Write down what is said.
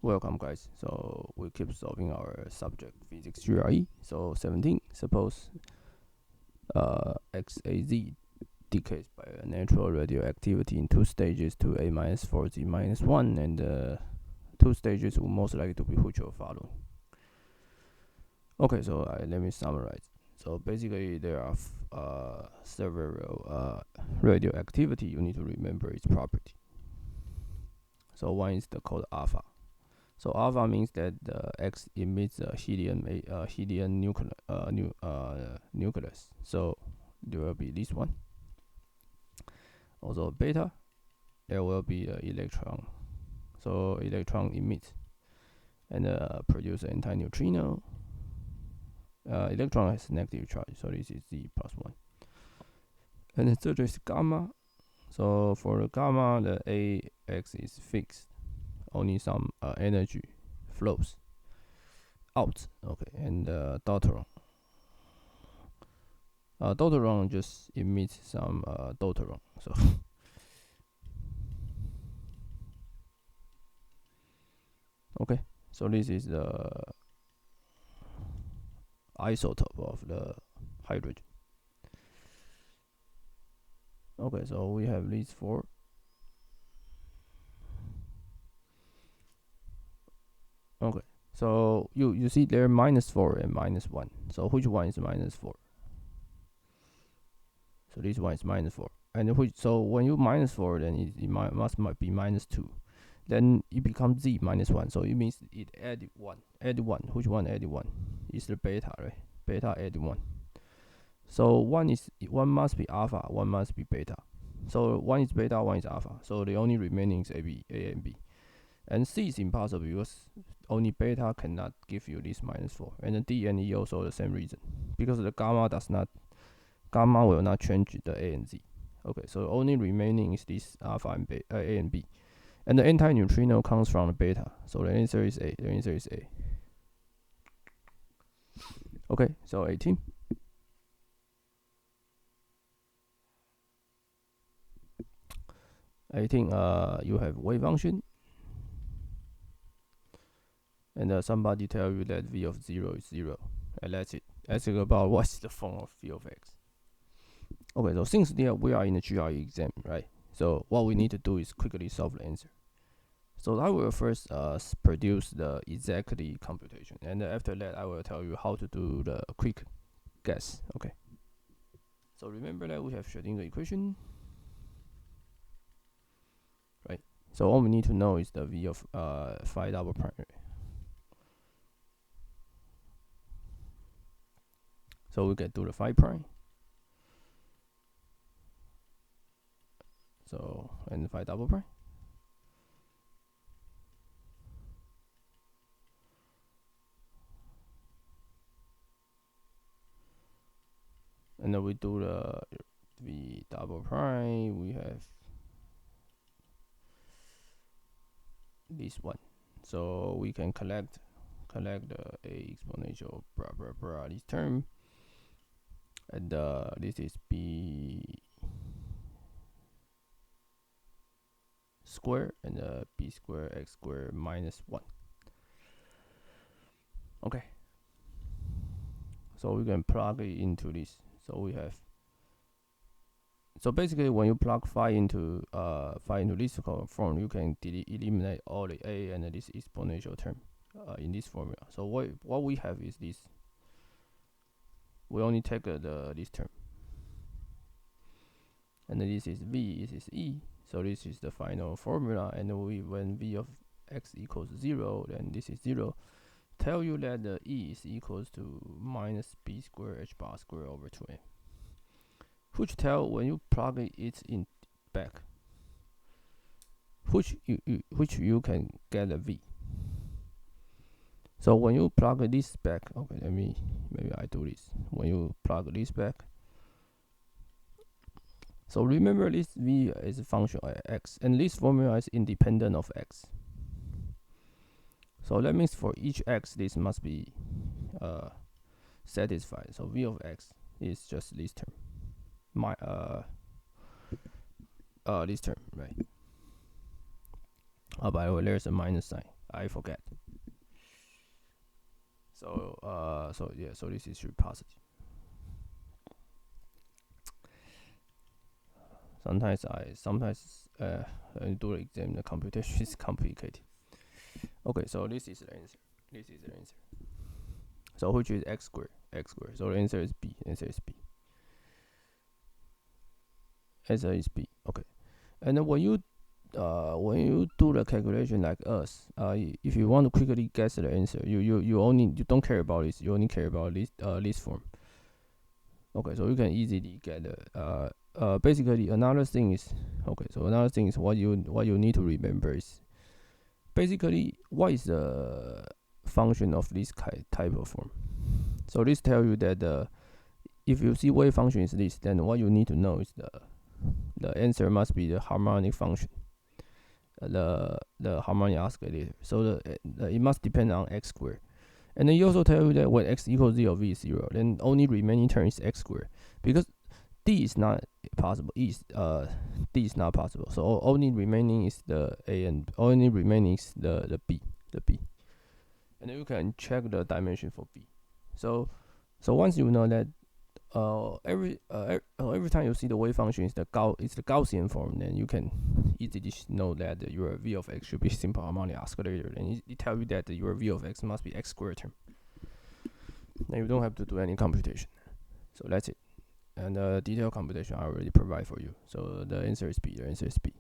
Welcome guys. So we keep solving our subject physics GRE. So 17, suppose XAZ decays by a natural radioactivity in two stages to A minus 4 Z minus 1, and two stages will most likely to be which of following. Okay, so let me summarize. So basically there are several radioactivity. You need to remember its property. So one is the called alpha. So alpha means that the X emits a helium nucleus. So there will be this one. Also beta, there will be an electron. So electron emits and produce an antineutrino. Electron has negative charge, so this is Z plus 1. And the third is gamma. So for the gamma, the AX is fixed. Only some energy flows out. Okay, and deuteron. Deuteron just emits some deuteron. So okay, so this is the isotope of the hydrogen. Okay, so we have these four. Okay, so you see there minus 4 and minus 1. So which one is minus 4? So this one is minus 4. And so when you minus 4, then it must be minus 2. Then it becomes Z minus 1. So it means it added 1. Added 1. Which one added 1? It's the beta, right? Beta added 1. So one must be alpha, one must be beta. So one is beta, one is alpha. So the only remaining is A and B. And C is impossible because only beta cannot give you this minus 4. And the D and E also the same reason. Because the gamma will not change the A and Z. Okay, so only remaining is this alpha and A and B. And the antineutrino comes from the beta. So the answer is A. The answer is A. Okay, so 18. You have wave function. And somebody tell you that V of 0 is 0. And that's it. Ask about what's the form of V of X. Okay, so since we are in the GRE exam, right? So what we need to do is quickly solve the answer. So I will first produce the exactly computation, and after that I will tell you how to do the quick guess. Okay. So remember that we have Schrödinger equation, right? So all we need to know is the V of phi double prime. So we can do the phi prime. So and phi double prime. And then we do the V double prime. We have this one. So we can collect the A exponential blah blah blah this term. And this is B square and B square X square minus 1. Okay. So we can plug it into this. So we have. So basically, when you plug phi into this form, you can eliminate all the A and this exponential term in this formula. So what we have is this. We only take this term, and this is V, this is E. So this is the final formula. And when V of X equals 0, then this is 0. Tell you that the E is equals to minus B square H bar square over 2M. Which tell when you plug it in back, which you can get a V. So when you plug this back, okay, maybe I do this. When you plug this back, so remember this V is a function of X, and this formula is independent of X. So that means for each X, this must be satisfied. So V of X is just this term. This term, right? By the way, there's a minus sign. I forget. So yeah, so this is should positive. Sometimes when you do the exam, the computation is complicated. Okay, so this is the answer. This is the answer. So which is x squared? X squared. So the answer is B. Answer is B. Answer is B. Okay. And then when you do the calculation like us, if you want to quickly guess the answer, you don't care about this. You only care about this form. Okay, so you can easily get basically another thing is what you need to remember is basically what is the function of this type of form. So this tell you that if you see wave function is this, then what you need to know is the answer must be the harmonic function, the harmonic oscillator. So it must depend on x squared. And then you also tell you that when x equals 0, v is 0, then only remaining term is x squared. Because d is not possible, d is not possible. So only remaining is the a, and only remaining is the b. And then you can check the dimension for b. So once you know that every time you see the wave function is the Gaussian form, then you can easily know that your v of x should be simple harmonic oscillator, and it tells you that your v of x must be x squared term. Then you don't have to do any computation. So that's it. And the detailed computation I already provide for you. So the answer is B. The answer is B.